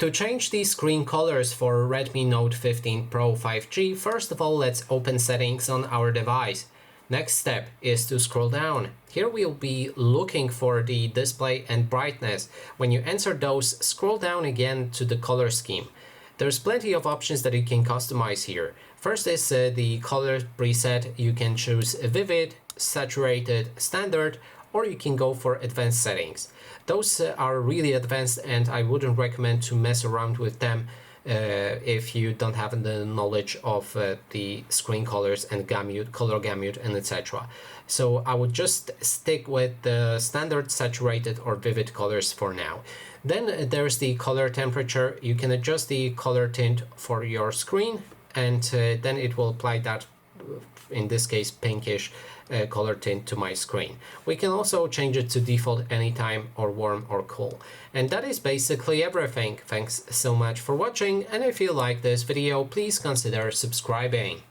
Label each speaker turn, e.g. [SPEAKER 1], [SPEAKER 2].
[SPEAKER 1] To change the screen colors for Redmi Note 15 Pro 5G, first of all, let's open settings on our device. Next step is to scroll down. Here we'll be looking for the display and brightness. When you enter those, scroll down again to the color scheme. There's plenty of options that you can customize here. First is the color preset. You can choose vivid, saturated, standard, or you can go for advanced settings. Those are really advanced and I wouldn't recommend to mess around with them if you don't have the knowledge of the screen colors and color gamut and etc. So I would just stick with the standard, saturated or vivid colors for now. Then there's the color temperature. You can adjust the color tint for your screen and then it will apply that, in this case pinkish color tint to my screen. We can also change it to default anytime or warm or cool. And that is basically everything. Thanks so much for watching, and if you like this video, please consider subscribing.